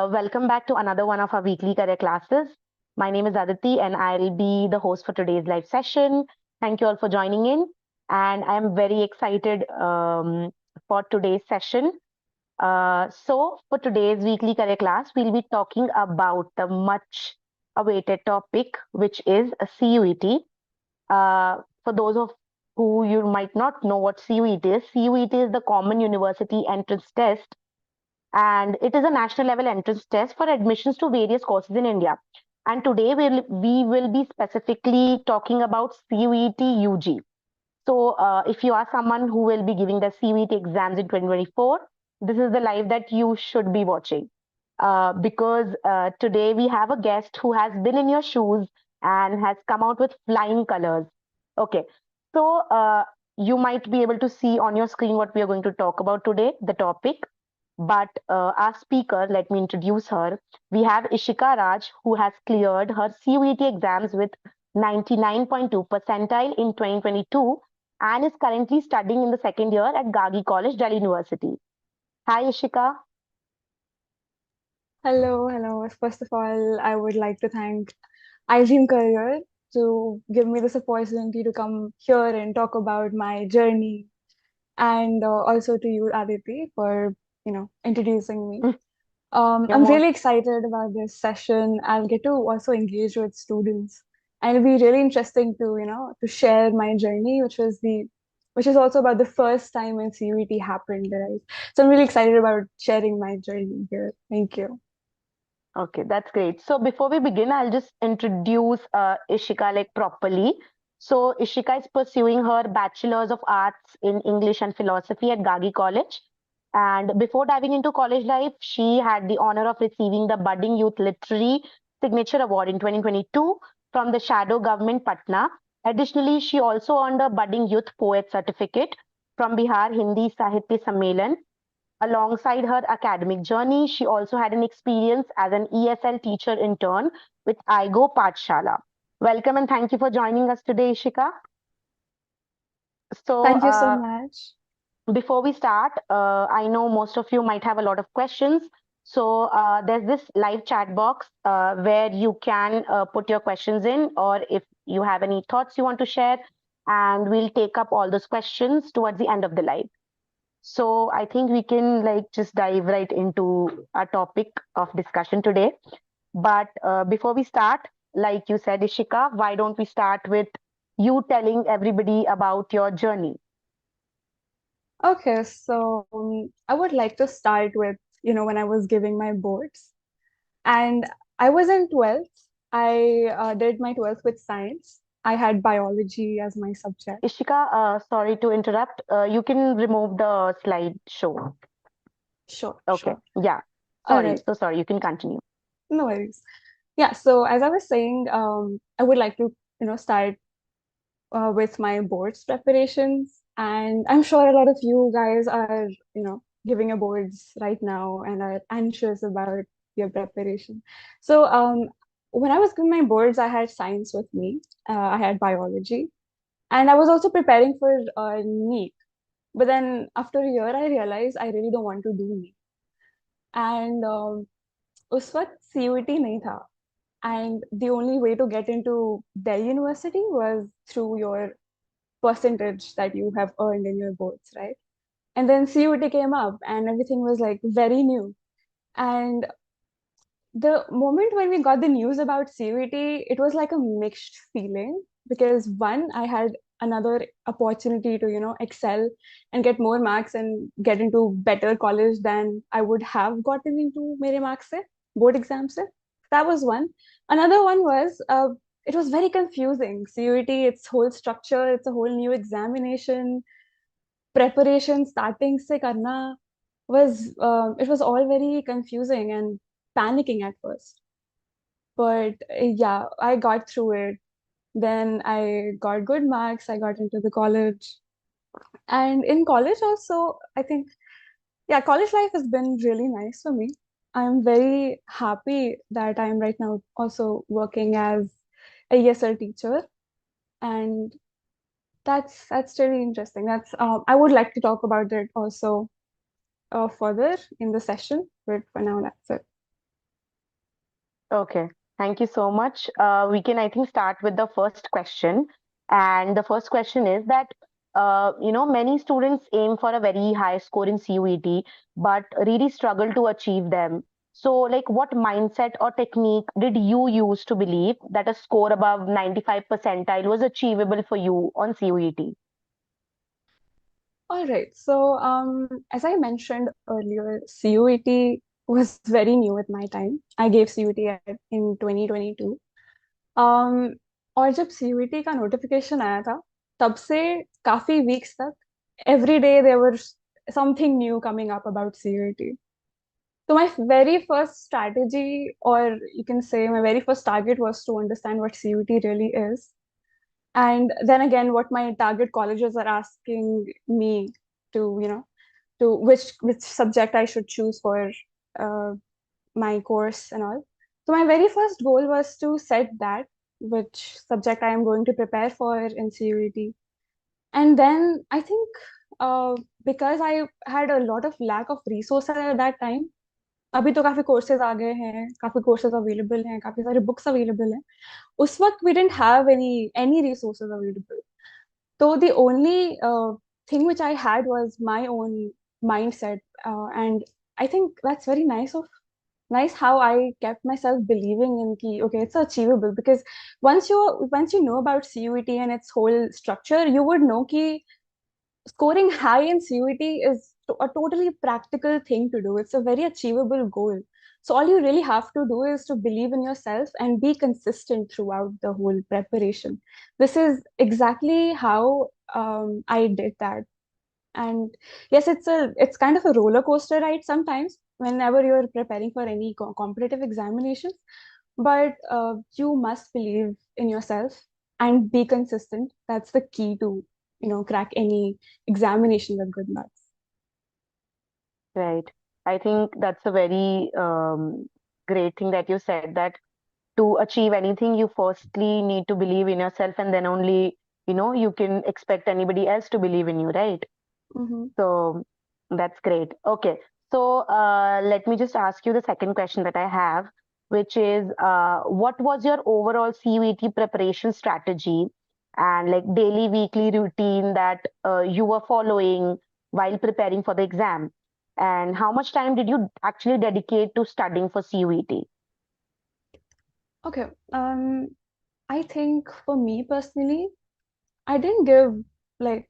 Welcome back to another one of our weekly career classes. My name is Aditi and I'll be the host for today's live session. Thank you all for joining in. And I'm very excited for today's session. For today's weekly career class, we'll be talking about the much awaited topic, which is a CUET. For those of who you might not know what CUET is the Common University Entrance Test, and it is a national level entrance test for admissions to various courses in India. And today we will be specifically talking about CUET UG. If you are someone who will be giving the CUET exams in 2024, this is the live that you should be watching. Because today we have a guest who has been in your shoes and has come out with flying colors. Okay, so you might be able to see on your screen what we are going to talk about today, the topic. But our speaker, let me introduce her. We have Ishika Raj, who has cleared her CUET exams with 99.2 percentile in 2022 and is currently studying in the second year at Gargi College, Delhi University. Hi, Ishika. Hello. First of all, I would like to thank iDreamCareer to give me this opportunity to come here and talk about my journey, and also to you, Aditi, for introducing me. You're I'm most really excited about this session. I'll get to also engage with students, and it'll be really interesting to to share my journey, which is also about the first time when CUET happened, right? So I'm really excited about sharing my journey here. Thank you. okay. That's great. So before we begin, I'll just introduce Ishika like properly. So Ishika is pursuing her Bachelor's of Arts in English and Philosophy at Gargi College. And before diving into college life, she had the honor of receiving the Budding Youth Literary Signature Award in 2022 from the Shadow Government Patna. Additionally, she also earned a Budding Youth Poet Certificate from Bihar Hindi Sahitya Sammelan. Alongside her academic journey, she also had an experience as an ESL teacher intern with IGO Pathshala. Welcome and thank you for joining us today, Ishika. So, Thank you so uh, much. Before we start, I know most of you might have a lot of questions. There's this live chat box where you can put your questions in, or if you have any thoughts you want to share, and we'll take up all those questions towards the end of the live. So I think we can like just dive right into our topic of discussion today. But before we start, like you said, Ishika, why don't we start with you telling everybody about your journey? Okay, so I would like to start with, when I was giving my boards. And I was in 12th. I did my 12th with science. I had biology as my subject. Ishika, sorry to interrupt. You can remove the slideshow. Sure, Okay. sure. Yeah. All Sorry. right, So sorry. You can continue. no worries. Yeah, so as I was saying, I would like to, start with my boards preparations. And I'm sure a lot of you guys are, giving your boards right now and are anxious about your preparation. So when I was giving my boards, I had science with me. I had biology, and I was also preparing for NEET. But then after a year, I realized I really don't want to do NEET. And उस वक्त CUET नहीं था. And the only way to get into Delhi University was through your percentage that you have earned in your boards, right? And then CUET came up and everything was like very new. And the moment when we got the news about CUET, it was like a mixed feeling because one, I had another opportunity to, excel and get more marks and get into better college than I would have gotten into mere marks se, board exams se. That was one. Another one was it was very confusing. CUET, its whole structure, it's a whole new examination, preparation starting se karna was it was all very confusing and panicking at first. But yeah, I got through it. Then I got good marks. I got into the college. And in college also, I think, yeah, college life has been really nice for me. I'm very happy that I'm right now also working as a ESL teacher. And that's really interesting. That's I would like to talk about it also further in the session, but for now, that's it. Okay, thank you so much. We can, I think, start with the first question. And the first question is that, many students aim for a very high score in CUET, but really struggle to achieve them. So, like, what mindset or technique did you use to believe that a score above 95 percentile was achievable for you on CUET? All right. So, as I mentioned earlier, CUET was very new at my time. I gave CUET in 2022. um, और जब CUET का notification आया था, तब से काफी weeks तक every day there was something new coming up about CUET. So my very first strategy, or you can say my very first target, was to understand what CUET really is. And then again, what my target colleges are asking me to, to which subject I should choose for uh, my course and all. So my very first goal was to set that which subject I am going to prepare for in CUET. And then I think uh, because I had a lot of lack of resources at that time, अभी तो काफी courses आ गए हैं, काफी courses available हैं, काफी सारे books available हैं. उस वक्त we didn't have any resources available. So the only thing which I had was my own mindset, and I think that's very nice how I kept myself believing in ki okay, it's achievable, because once you know about CUET and its whole structure, you would know ki scoring high in CUET is a totally practical thing to do. It's a very achievable goal. So all you really have to do is to believe in yourself and be consistent throughout the whole preparation. This is exactly how I did that. And yes, it's kind of a roller coaster ride sometimes whenever you're preparing for any competitive examinations. But you must believe in yourself and be consistent. That's the key to crack any examination with good marks. Right. I think that's a very great thing that you said that to achieve anything, you firstly need to believe in yourself, and then only, you can expect anybody else to believe in you, right? Mm-hmm. So that's great. Okay. So let me just ask you the second question that I have, which is what was your overall CUET preparation strategy and like daily, weekly routine that you were following while preparing for the exam? And how much time did you actually dedicate to studying for CUET? Okay. I think for me personally, I didn't give like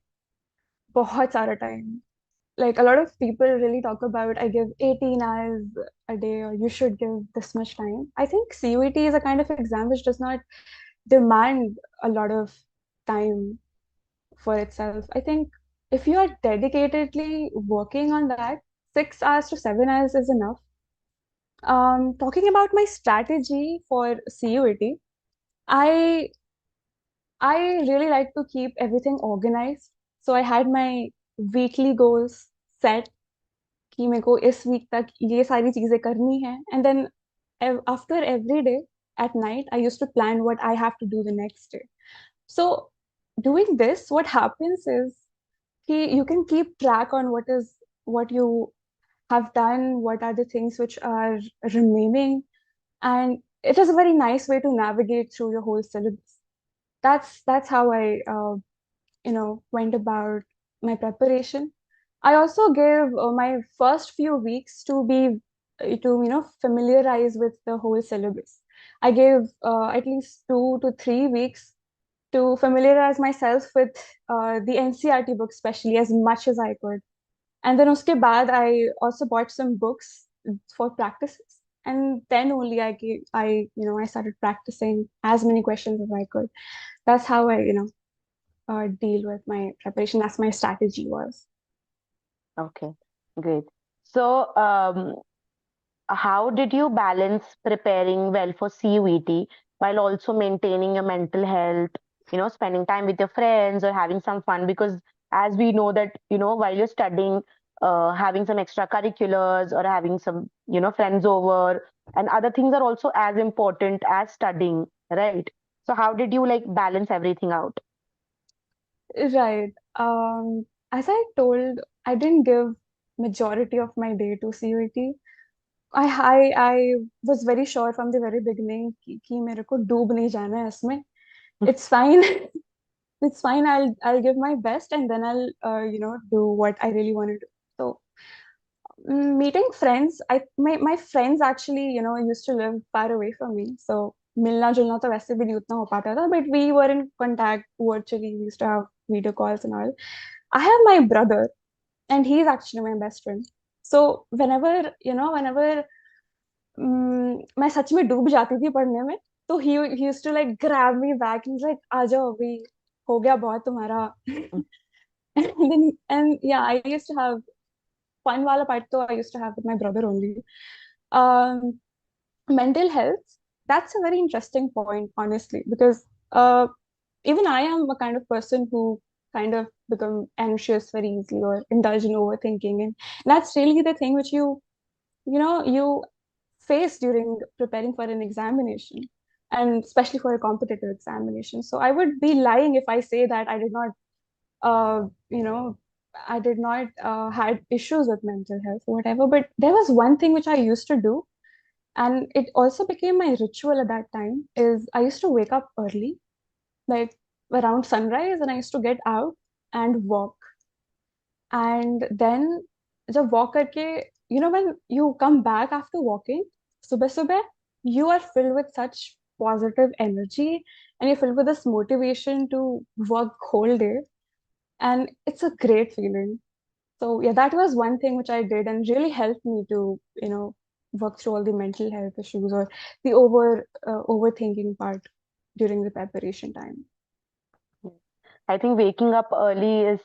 बहुत सारा time. Like a lot of people really talk about I give 18 hours a day, or you should give this much time. I think CUET is a kind of exam which does not demand a lot of time for itself. I think if you are dedicatedly working on that, 6 hours to 7 hours is enough. Talking about my strategy for CUET, I I really like to keep everything organized. So I had my weekly goals set कि मेरे को इस week तक ये सारी चीजें करनी है. And then after every day at night, I used to plan what I have to do the next day. So doing this, what happens is you can keep track on what you have done, what are the things which are remaining, and it is a very nice way to navigate through your whole syllabus. That's how I went about my preparation. I also gave my first few weeks to be to familiarize with the whole syllabus. I gave at least 2 to 3 weeks to familiarize myself with the NCRT book, especially, as much as I could. And then uske baad, I also bought some books for practices. And then only I started practicing as many questions as I could. That's how I deal with my preparation. That's my strategy was. Okay, great. So, how did you balance preparing well for CUET while also maintaining your mental health, spending time with your friends or having some fun? Because as we know that, while you're studying, having some extracurriculars or having some, friends over and other things are also as important as studying, right? So how did you like balance everything out? Right. As I told, I didn't give majority of my day to CUET. I was very sure from the very beginning कि मेरे को डूब नहीं जाना है इसमें. It's fine. It's fine. I'll give my best, and then I'll do what I really want to do. So meeting friends, my friends actually used to live far away from me, so मिलना जुलना तो वैसे भी नहीं उतना हो पाता था, but we were in contact virtually. We used to have video calls and all. I have my brother, and he's actually my best friend. So whenever मैं सच में डूब जाती थी पढ़ने में, तो he used to like grab me back and he's like, आ जाओ अभी, हो गया बहुत तुम्हारा. And yeah, I used to have fun wala part though I used to have with my brother only. Um, Mental health, that's a very interesting point, honestly, because even I am a kind of person who kind of become anxious very easily or indulge in overthinking, and that's really the thing which you face during preparing for an examination, and especially for a competitive examination. So I would be lying if I say that I did not uh, you know, I did not had issues with mental health or whatever. But there was one thing which I used to do, and it also became my ritual at that time. Is I used to wake up early, like around sunrise, and I used to get out and walk. And then जब walk करके, when you come back after walking, सुबह सुबह, you are filled with such positive energy, and you're filled with this motivation to work whole day, and it's a great feeling. So yeah, that was one thing which I did and really helped me to, work through all the mental health issues or the overthinking part during the preparation time. I think waking up early is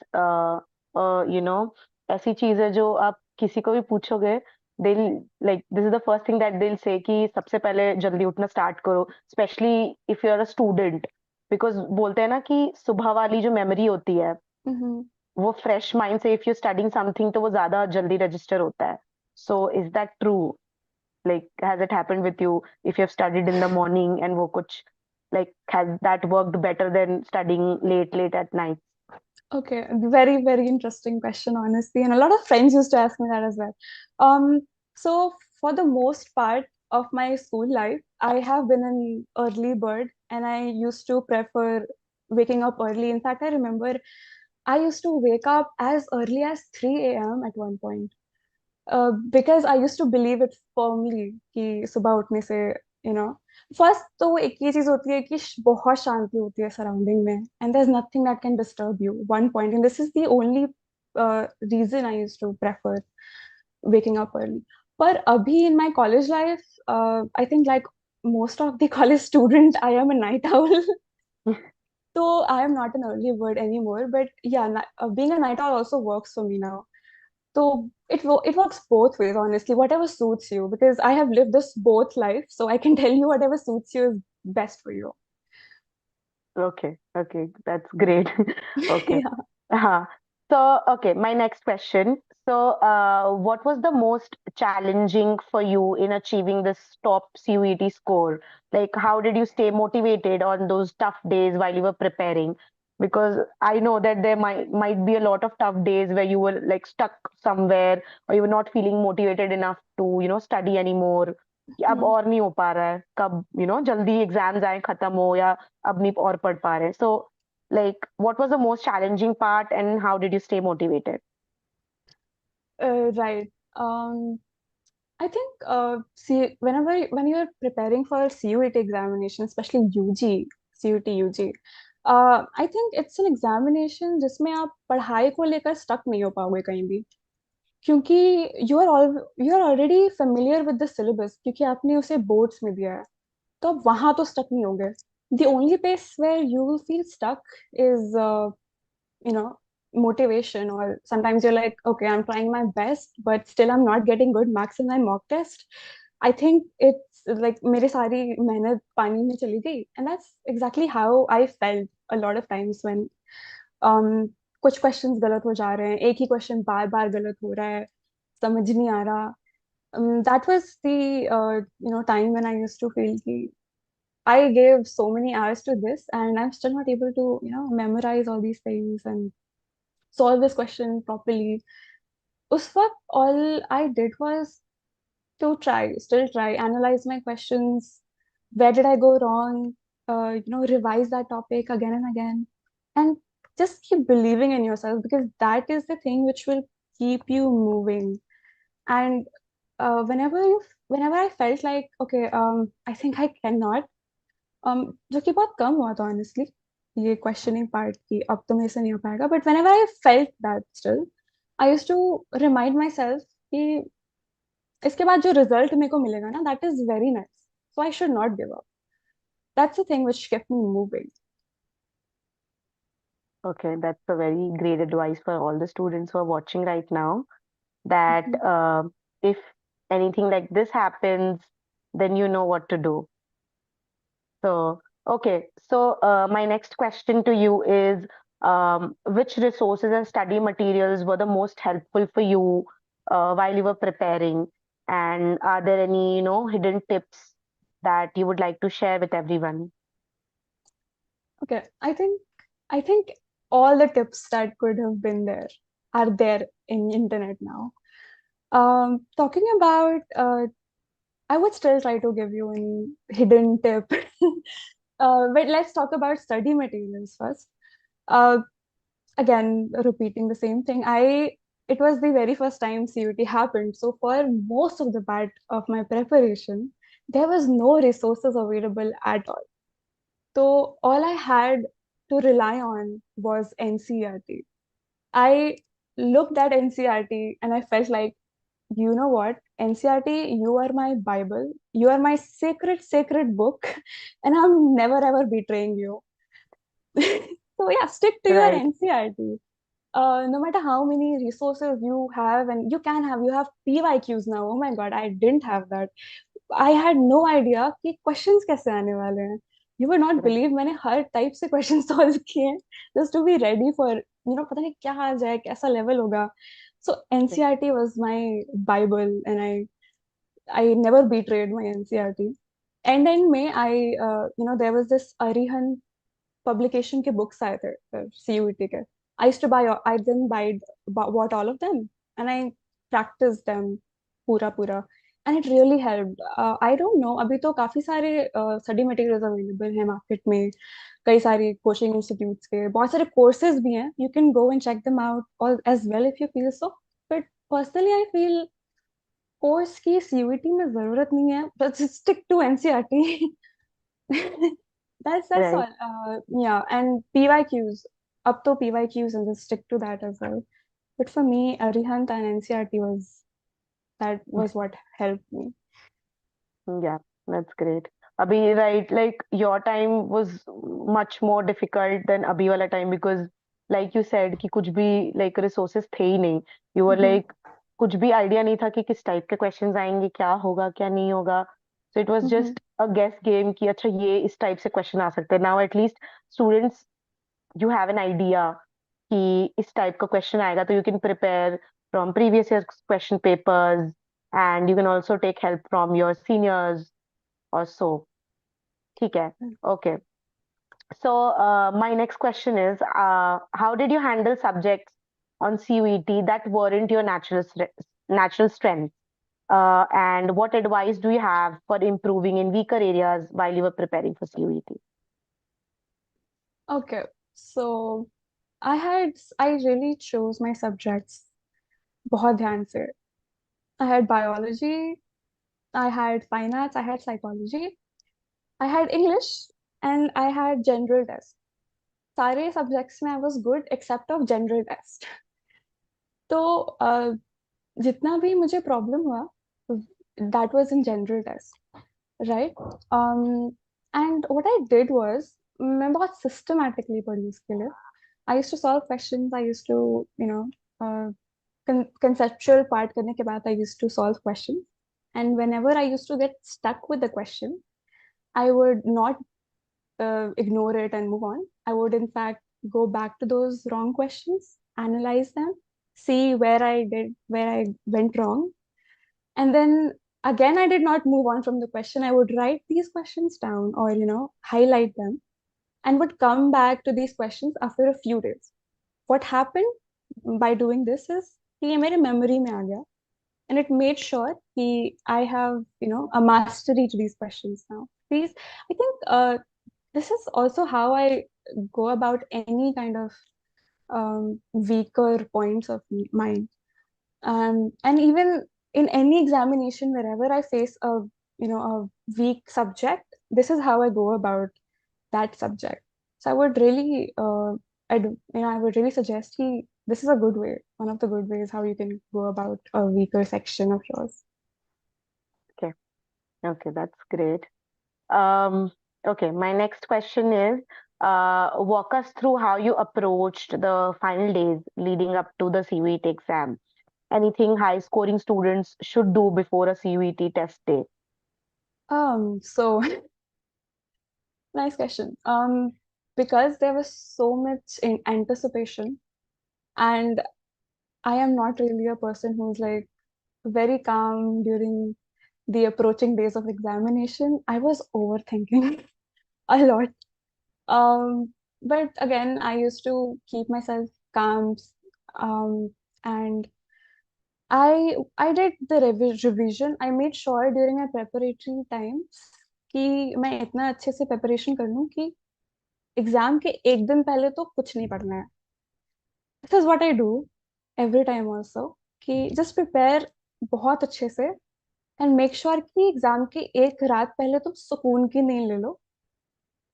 you know ऐसी चीज है जो आप किसी को भी पूछोगे, दिल like this is the first thing that दिल से कि सबसे पहले जल्दी उठना स्टार्ट करो, specially if you are a student. Because बोलते हैं ना कि सुबह वाली जो मेमोरी होती है Mm-hmm. वो फ्रेश माइंड से इफ यू स्टडिंग समथिंग तो वो ज्यादा जल्दी रजिस्टर होता है. So is that true? Like, has it happened with you if you have studied in the morning and wo kuch, like, has that worked better than studying late at night? Okay, very, very interesting question, honestly. And a lot of friends used to ask me that as well. So for the most part of my school life, I have been an early bird and I used to prefer waking up early. In fact, I remember I used to wake up as early as 3 a.m. at one point. Because I used to believe it firmly कि सुबह उठने से you know first तो वो एक ही चीज होती है कि बहुत शांति होती है सराउंडिंग में, and there is nothing that can disturb you one point, and this is the only reason I used to prefer waking up early. पर अभी in my college life, I think like most of the college student, I am a night owl. So I am not an early bird anymore, but yeah, being a night owl also works for me now. So it works both ways, honestly. Whatever suits you, because I have lived this both life, so I can tell you whatever suits you is best for you. Okay, okay, that's great. Okay. Yeah. So, okay, my next question. So, what was the most challenging for you in achieving this top CUET score? Like, how did you stay motivated on those tough days while you were preparing? Because I know that there might be a lot of tough days where you were like stuck somewhere, or you were not feeling motivated enough to, study anymore. कि अब Hmm. और नहीं हो पा रहा है, कब जल्दी एग्जाम्स आए खत्म हो, या अब नहीं और पढ़ पा रहे. सो like, what was the most challenging part and how did you stay motivated? Right. I think see when you're preparing for CUET examination, especially UG, CUT UG, I think it's an examination जिसमें आप पढ़ाई को लेकर stuck नहीं हो पाओगे कहीं भी, क्योंकि you are already familiar with the syllabus, क्योंकि आपने उसे बोर्ड्स में दिया है, तो आप वहां तो स्टक नहीं होंगे. The only place where you will feel stuck is you know motivation, or sometimes you're like, okay, I'm trying my best but still I'm not getting good marks in my mock test. I think it's like मेरी सारी मेहनत पानी में चली गई, and that's exactly how I felt a lot of times when um, कुछ questions गलत हो जा रहे हैं, एक ही क्वेश्चन बार बार गलत हो रहा है, समझ नहीं आ रहा. That was the time when I used to feel कि I gave so many hours to this and I'm still not able to memorize all these things and solve this question properly. उस वक्त all I did was still try, analyze my questions. Where did I go wrong? Revise that topic again and again, and just keep believing in yourself, because that is the thing which will keep you moving. And whenever I felt like, okay, I think I cannot, जो कि बहुत कम हुआ था honestly, ये questioning part की अब तो मेरे से नहीं हो पाएगा, but whenever I felt that still, I used to remind myself कि इसके बाद जो result मेरे को मिलेगा ना, that is very nice, so I should not give up. That's the thing which kept me moving. Okay, that's a very great advice for all the students who are watching right now. That Mhm. if anything like this happens, then you know what to do. So, okay. So, my next question to you is, which resources and study materials were the most helpful for you while you were preparing? And are there any, hidden tips that you would like to share with everyone? Okay, I think all the tips that could have been there are there in internet now. Talking about, I would still try to give you a hidden tip. But let's talk about study materials first. Uh, Again, repeating the same thing. It was the very first time CUT happened. So for most of the part of my preparation, there was no resources available at all. So all I had to rely on was NCERT. I looked at NCERT and I felt like, you know what, NCERT, you are my Bible. You are my sacred, sacred book, and I'm never ever betraying you. So yeah, stick to your Right, NCERT. No matter how many resources you have, and you have PYQs now. Oh my God, I didn't have that. I had no idea कि questions कैसे आने वाले हैं. You would not right, believe मैंने हर type से questions solve किए हैं just to be ready for, पता नहीं क्या आ जाए, कैसा level होगा. So right. NCERT was my Bible, and I never betrayed my NCERT. And in May, there was this Arihan publication के books आए थे CUET के. I then bought all of them, and I practiced them पूरा, and it really helped. I don't know, अभी तो काफी सारे study materials available हैं market में, कई सारे coaching institutes के, बहुत सारे courses भी हैं. You can go and check them out all as well if you feel so. But personally, I feel course की सीयूईटी में जरूरत नहीं है, but just stick to NCERT. That's Right. all. Yeah, and PYQs, up to PYQs, and just stick to that as well. But for me, Arihant and NCERT was what helped me. Yeah, that's great. Abhi, right, like your time was much more difficult than Abhi wala time because, like you said, कि कुछ भी like resources थे ही नहीं. You were Mm-hmm. like कुछ भी idea नहीं था कि किस type के questions आएंगे, क्या होगा, क्या नहीं होगा. So it was Mm-hmm. just a guess game कि अच्छा ये इस type से question आ सकते हैं. Now at least students, you have an idea कि इस type का question आएगा, तो you can prepare from previous year's question papers and you can also take help from your seniors or so. ठीक है. Okay. So my next question is, how did you handle subjects on CUET that weren't your natural strength? And what advice do you have for improving in weaker areas while you were preparing for CUET? Okay, so I really chose my subjects बहुत ध्यान से. I had biology, I had fine arts, I had psychology, I had English, and I had general test. सारे subjects में I was good except of general test. तो जितना भी मुझे problem हुआ, that was in general test, right. And what I did was, मैं बहुत systematically पढ़ी उसके लिए. I used to solve questions, I used to you know conceptual part करने के बाद I used to solve questions, and whenever I used to get stuck with the question, I would not ignore it and move on. I would, in fact, go back to those wrong questions, analyze them, see where I went wrong. And then again, I did not move on from the question. I would write these questions down, or, highlight them, and would come back to these questions after a few days. What happened by doing this is कि ये मेरे memory में आ गया, and it made sure I have, a mastery to these questions now. These, I think, this is also how I go about any kind of weaker points of mine. And even in any examination, wherever I face a weak subject, this is how I go about that subject. So I would really, I would really suggest this is a good way, one of the good ways how you can go about a weaker section of yours. Okay. Okay, that's great. Um, okay, my next question is, walk us through how you approached the final days leading up to the CUET exam. Anything high scoring students should do before a CUET test day? So nice question. Because there was so much in anticipation, and I am not really a person who's like very calm during the approaching days of examination. I was overthinking a lot. But again, I used to keep myself calm, um, and I did the revision. I made sure during my preparatory times कि मैं इतना अच्छे से preparation कर लूँ कि exam के एक दिन पहले तो कुछ नहीं पढ़ना है. This is what I do every time also कि just prepare बहुत अच्छे से and make sure कि एग्जाम के एक रात पहले तुम सुकून की नींद ले लो,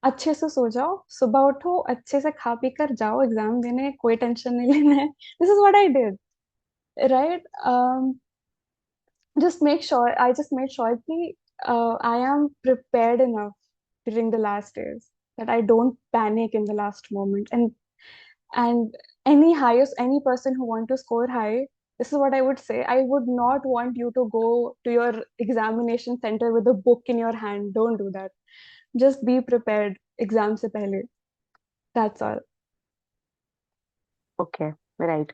अच्छे से सो जाओ, सुबह उठो, अच्छे से खा पी कर जाओ एग्जाम देने, कोई टेंशन नहीं लेना है. This is what I did, right? I just made sure कि I am prepared enough during the last days that I don't panic in the last moment. And any person who want to score high, this is what I would say. I would not want you to go to your examination center with a book in your hand. Don't do that. Just be prepared exam se pehle. That's all. Okay, right.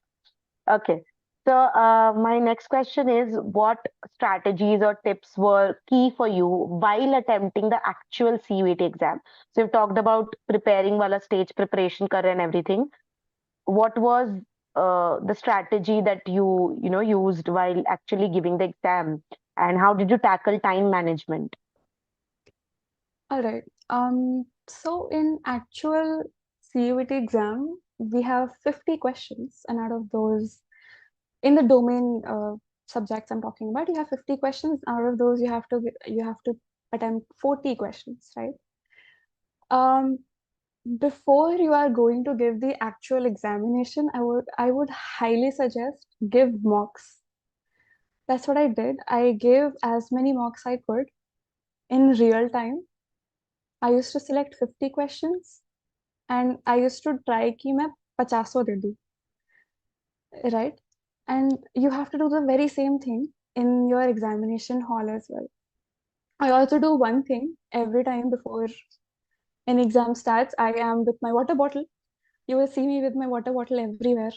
Okay. So, my next question is, what strategies or tips were key for you while attempting the actual CUET exam? So, you've talked about preparing wala stage preparation kar and everything. What was the strategy that you used while actually giving the exam, and how did you tackle time management? All right. So in actual CUET exam, we have 50 questions, and out of those, in the domain subjects I'm talking about, you have 50 questions. Out of those, you have to attempt 40 questions, right? Um, before you are going to give the actual examination, I would highly suggest give mocks. That's what I did. I gave as many mocks I could in real time. I used to select 50 questions and I used to try कि मैं 50 दे दूँ, right? And you have to do the very same thing in your examination hall as well. I also do one thing every time before an exam starts. I am with my water bottle. You will see me with my water bottle everywhere.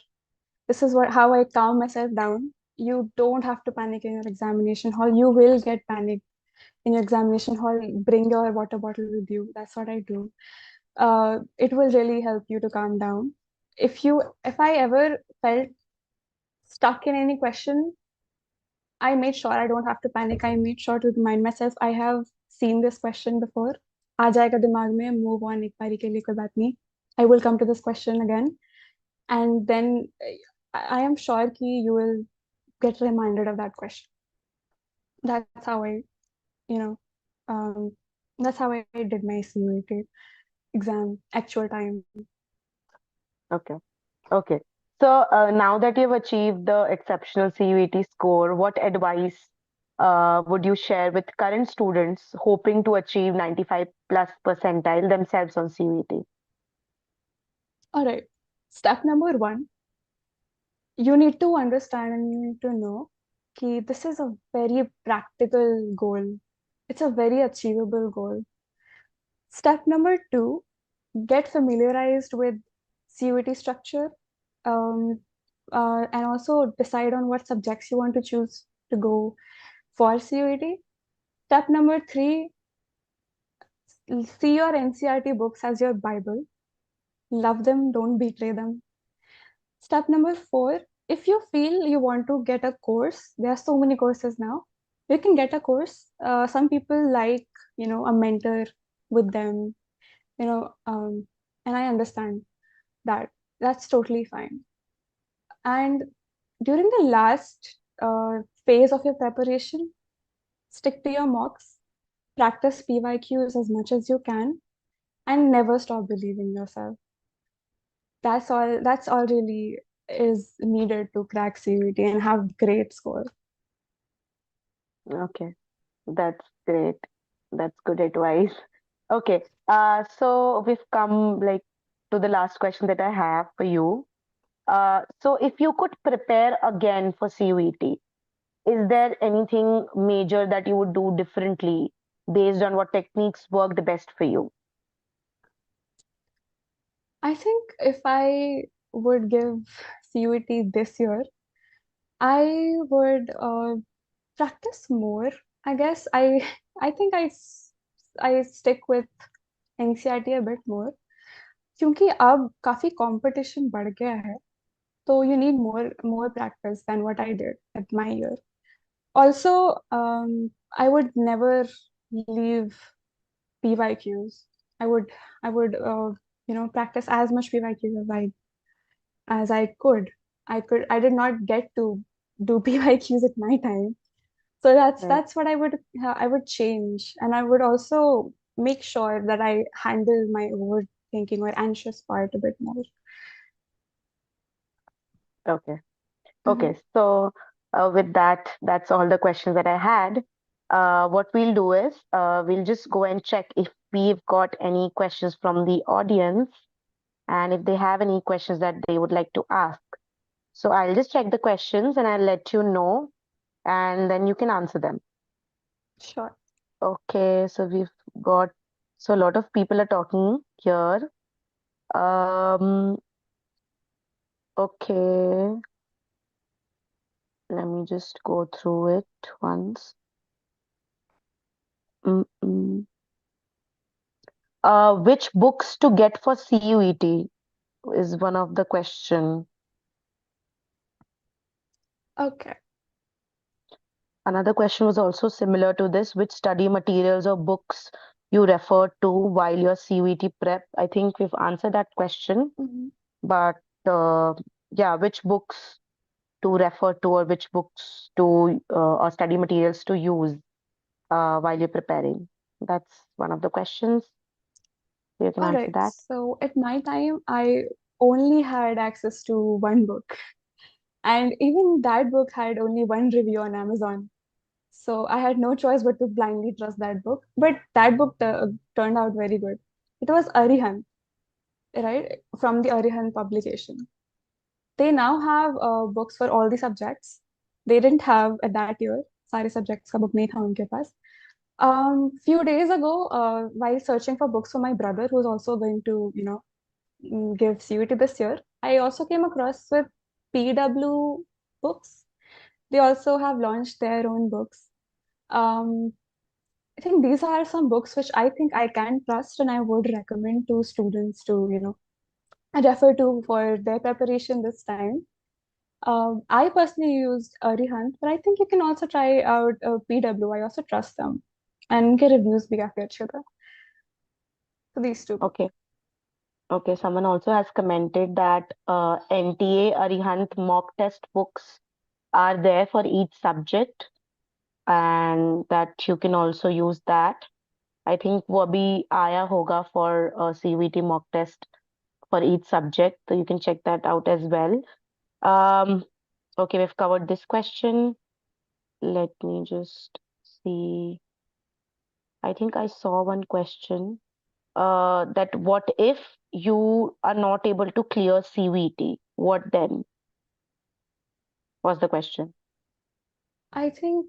This is how I calm myself down. You don't have to panic in your examination hall. You will get panicked in your examination hall. Bring your water bottle with you. That's what I do. It will really help you to calm down. If I ever felt stuck in any question, I made sure I don't have to panic. I made sure to remind myself I have seen this question before. आ जाएगा दिमाग में, move on, एक बारी के लिए कोई बात नहीं. I will come to this question again, and then I am sure कि you will get reminded of that question. That's how you know, um, that's how I did my CUET exam actual time. Okay. Okay. So, now that you've achieved the exceptional CUET score, what advice would you share with current students hoping to achieve 95 plus percentile themselves on CUET? All right. Step number one, you need to understand and you need to know that this is a very practical goal. It's a very achievable goal. Step number two, get familiarized with CUET structure, um, and also decide on what subjects you want to choose to go for CUET. Step number three, see your NCRT books as your Bible. Love them, don't betray them. Step number four, if you feel you want to get a course, there are so many courses now. You can get a course. Some people like, a mentor with them, you know, um, and I understand that. That's totally fine. And during the last phase of your preparation, stick to your mocks, practice PYQs as much as you can, and never stop believing yourself. That's all really is needed to crack CUET and have great score. Okay, that's great. That's good advice. Okay, so we've come like to the last question that I have for you. So if you could prepare again for CUET, is there anything major that you would do differently based on what techniques worked best for you? I think if I would give CUET this year, I would practice more. I guess I think I stick with NCRT a bit more क्योंकि अब काफी competition बढ़ गया है तो you need more practice than what I did at my year. Also, I would never leave PYQs. I would I would practice as much PYQs as I could. I did not get to do PYQs at my time. So that's Right. that's what I would change. And I would also make sure that I handle my overthinking or anxious part a bit more. Okay. Mhm. Okay. So with that, that's all the questions that I had. What we'll do is we'll just go and check if we've got any questions from the audience and if they have any questions that they would like to ask. So I'll just check the questions and I'll let you know, and then you can answer them. Sure. Okay, so we've got, so a lot of people are talking here. Um, okay, let me just go through it once. Mm-mm. Which books to get for CUET is one of the question. Okay. Another question was also similar to this. Which study materials or books you refer to while your CUET prep? I think we've answered that question, Mhm. but uh, yeah, which books to refer to or which books to or study materials to use while you're preparing? That's one of the questions. You can All answer right. that. So at my time, I only had access to one book, and even that book had only one review on Amazon. So I had no choice but to blindly trust that book. But that book turned out very good. It was Arihant, right? From the Arihant publication. They now have books for all the subjects. They didn't have at that year. सारे subjects का book नहीं था उनके पास. Few days ago, while searching for books for my brother, who's also going to, give CUET this year, I also came across with PW books. They also have launched their own books. Um, I think these are some books which I think I can trust and I would recommend to students to, refer to for their preparation this time. I personally used Arihant, but I think you can also try out PW. I also trust them. And उनके reviews भी काफी अच्छे थे. So these two books. Okay. Okay. Someone also has commented that NTA Arihant mock test books are there for each subject and that you can also use that. I think वो अभी आया होगा for CVT mock test for each subject, so you can check that out as well. Um, okay, we've covered this question. Let me just see. I think I saw one question. That what if you are not able to clear CVT? What then? Was the question. I think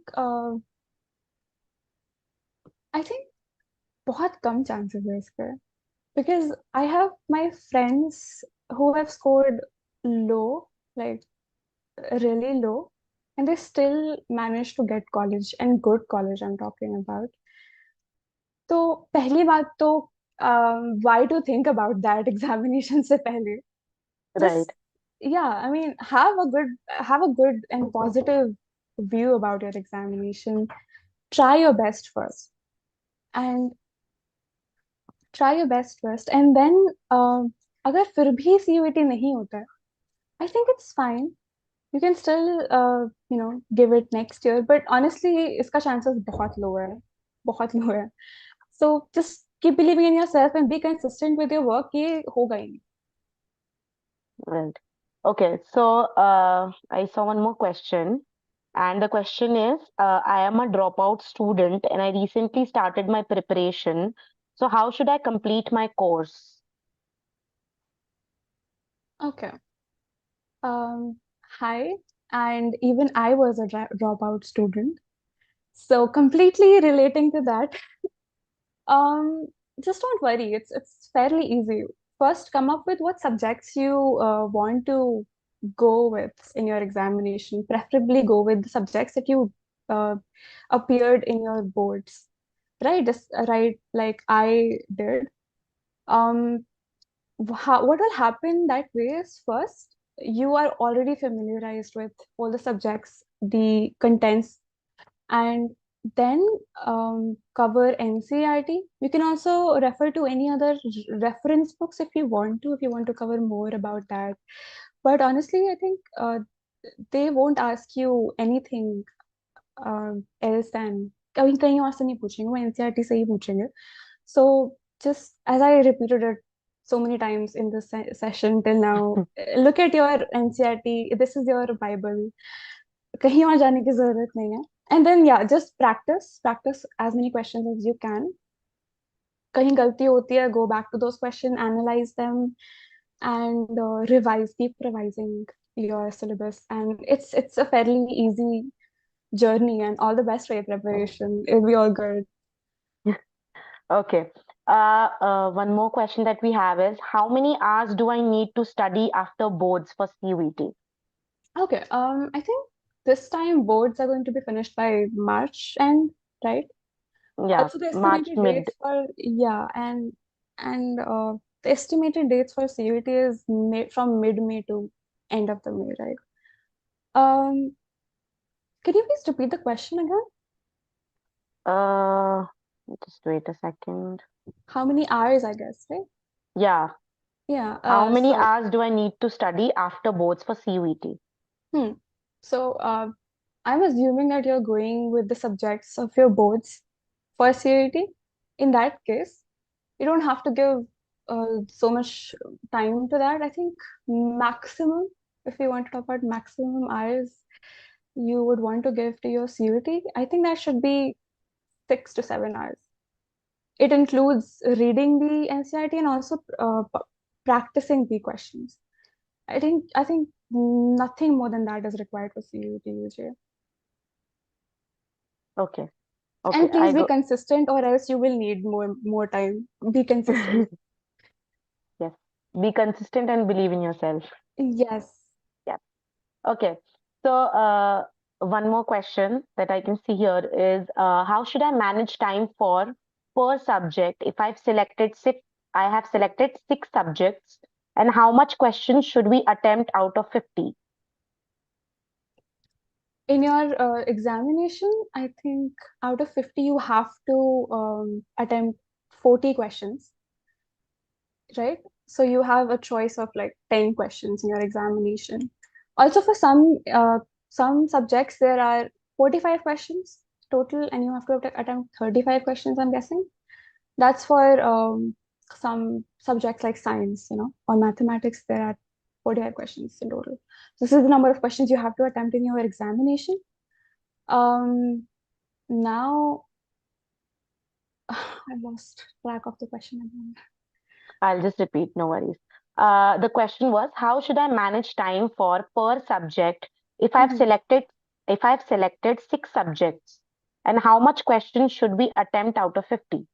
I think बहुत कम chances है इसके because I have my friends who have scored low, like really low, and they still managed to get college and good college I'm talking about. तो पहली बात तो why to think about that examination से पहले? Right. Just yeah, I mean, have a good and positive view about your examination. Try your best first, and try your best first, and then अगर फिर भी CUET नहीं होता है, I think it's fine. You can still give it next year, but honestly इसका chances बहुत low है. So just keep believing in yourself and be consistent with your work. ये होगा ही नहीं. Right. Okay, so I saw one more question, and the question is, I am a dropout student and I recently started my preparation. So how should I complete my course? Okay. Hi, and even I was a dropout student, so completely relating to that. Um, just don't worry. It's fairly easy. First, come up with what subjects you want to go with in your examination. Preferably go with the subjects that you uh, appeared in your boards, right? Just right like I did. Um, what will happen that way is first, you are already familiarized with all the subjects, the contents, and then cover NCERT. You can also refer to any other reference books if you want to cover more about that. But honestly, I think they won't ask you anything else than कहीं कहीं और से नहीं पूछेंगे, वो NCERT से ही पूछेंगे. So just as I repeated it so many times in this session till now, look at your NCERT. This is your Bible. कहीं और जाने की जरूरत नहीं है. And then yeah, just practice as many questions as you can. कहीं गलती होती है, go back to those questions, analyze them, and revise. Keep revising your syllabus, and it's a fairly easy journey. And all the best for your preparation. It'll be all good. Okay. One more question that we have is, how many hours do I need to study after boards for CUET? Okay. I think this time boards are going to be finished by March end, right? Yeah, Also, the March estimated mid. dates for yeah, and the estimated dates for CUET is from mid-May to end of the May, right? Um, could you please repeat the question again? Uh, just wait a second. How many hours, I guess, right? Yeah, Yeah. how many So hours do I need to study after boards for CUET? hmm. So I'm assuming that you're going with the subjects of your boards for CUET. In that case, you don't have to give so much time to that. I think maximum, if you want to talk about maximum hours you would want to give to your CUET, I think that should be 6 to 7 hours. It includes reading the NCERT and also practicing the questions. I think nothing more than that is required for CUET UJ. Okay, okay, And I please be go. consistent, or else you will need more time. Be consistent. Yes, be consistent and believe in yourself. Yes. Yeah. Okay. So, one more question that I can see here is, how should I manage time for per subject if I have selected 6 subjects, and how much questions should we attempt out of 50? In your examination, I think out of 50, you have to attempt 40 questions, right? So you have a choice of like 10 questions in your examination. Also, for some subjects, there are 45 questions total, and you have to attempt 35 questions, I'm guessing. That's for some subjects like science, or mathematics, there are 45 questions in total. This is the number of questions you have to attempt in your examination. Um, Now I lost track of the question again. I'll just repeat, no worries. The question was, how should I manage time for per subject if I've Mhm. selected if I've selected 6 subjects, and how much questions should we attempt out of 50?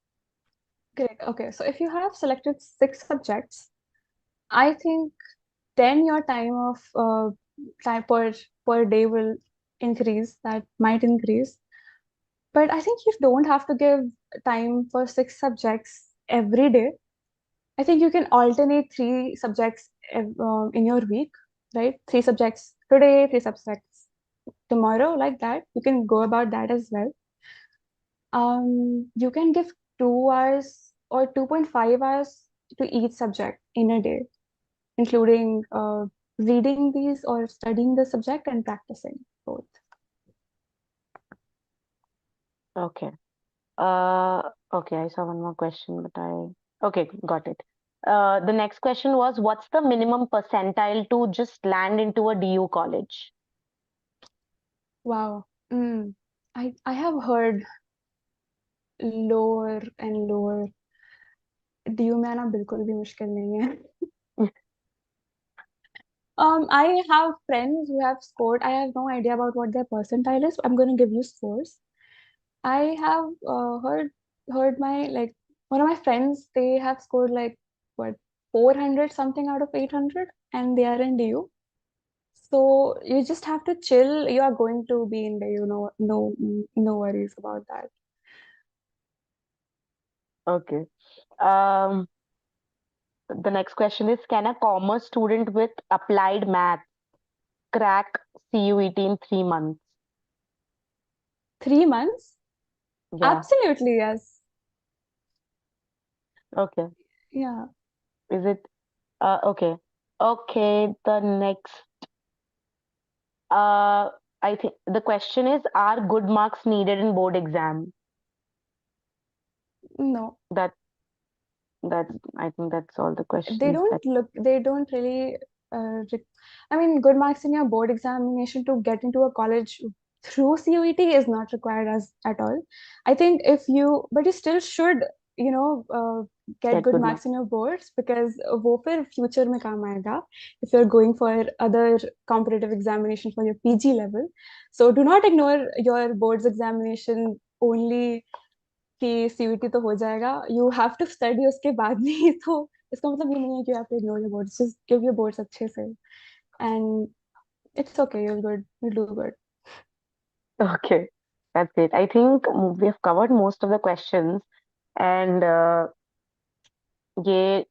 Great. Okay, so if you have selected 6 subjects, I think then your time per day will increase. That might increase, but I think you don't have to give time for 6 subjects every day. I think you can alternate 3 subjects in your week. right? 3 subjects today, 3 subjects tomorrow, like that. You can go about that as well. You can give 2 hours or 2.5 hours to each subject in a day, including reading these or studying the subject and practicing both. Okay. Uh, okay, I saw one more question, but okay, got it. The next question was, what's the minimum percentile to just land into a DU college? Wow. I have heard lower and lower. DU में आना बिल्कुल भी मुश्किल नहीं है. I have friends who have scored. I have no idea about what their percentile is. I'm going to give you scores. I have heard my like one of my friends. They have scored like what 400 something out of 800, and they are in DU. So you just have to chill. You are going to be in DU. No worries about that. Okay. Um, the next question is, can a commerce student with applied math crack CUET in 3 months? 3 months? Yeah. Absolutely, yes. Okay. Yeah. Is it? Okay. Okay. The next, uh, I think the question is, are good marks needed in board exam? No. That that's I think that's all the they questions that don't look they don't really I mean, good marks in your board examination to get into a college through CUET is not required as at all. I think if you but you still should, you know, get get good good marks marks. in your boards because वो फिर future में काम आएगा if you're going for other competitive examination for your PG level. So do not ignore your boards examination only कि CUT तो हो जाएगा. You have to study उसके बाद में. तो इसका मतलब ये नहीं है कि you have to ignore your boards. Just give your boards अच्छे से and it's okay. You'll do good. Okay, that's great. I think we have covered most of the questions, and yeah,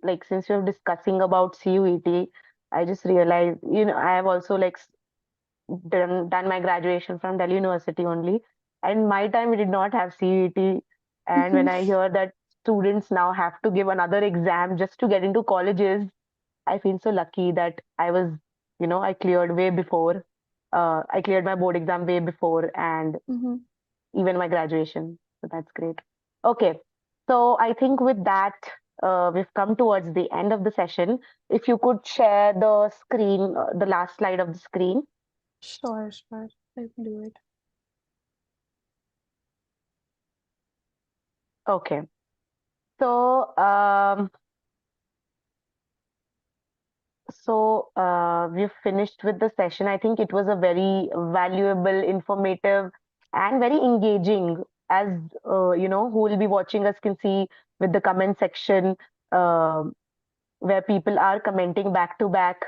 like since we're discussing about CUET, I just realized, I have also like done my graduation from Delhi University only. And my time we did not have CUET. And when I hear that students now have to give another exam just to get into colleges, I feel so lucky that I cleared way before. I cleared my board exam way before and Mhm. even my graduation. So that's great. Okay. So I think with that, we've come towards the end of the session. If you could share the screen, the last slide of the screen. Sure. I can do it. Okay. So, we've finished with the session. I think it was a very valuable, informative, and very engaging. As who will be watching us can see with the comment section, uh, where people are commenting back to back.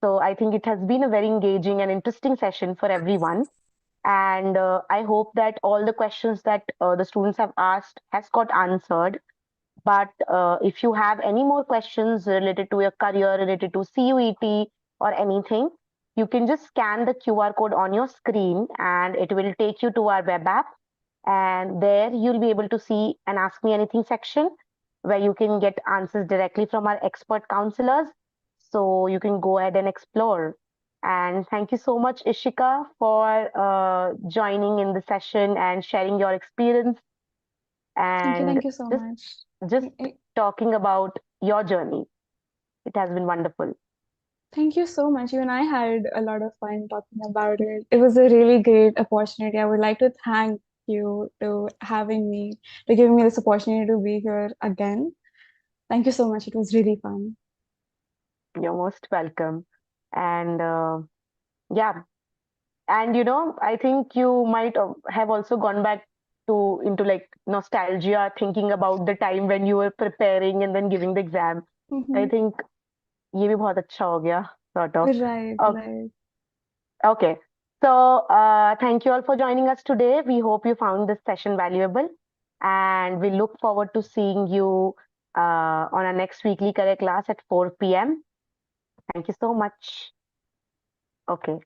So I think it has been a very engaging and interesting session for everyone. And I hope that all the questions that the students have asked has got answered. But if you have any more questions related to your career, related to CUET or anything, you can just scan the QR code on your screen and it will take you to our web app. And there you'll be able to see an Ask Me Anything section where you can get answers directly from our expert counselors. So you can go ahead and explore. And thank you so much, Ishika, for joining in the session and sharing your experience and Thank you so just much. just talking about your journey. It has been wonderful. Thank you so much. You and I had a lot of fun talking about it. It was a really great opportunity. I would like to thank you to having me, to giving me this opportunity to be here again. Thank you so much. It was really fun. You're most welcome. And yeah, and I think you might have also gone back to into like nostalgia, thinking about the time when you were preparing and then giving the exam. I Mhm. think ये भी बहुत अच्छा हो गया, sort of. Right, Oh, right. okay. So thank you all for joining us today. We hope you found this session valuable, and we look forward to seeing you on our next weekly career class at 4 p.m. Thank you so much. Okay.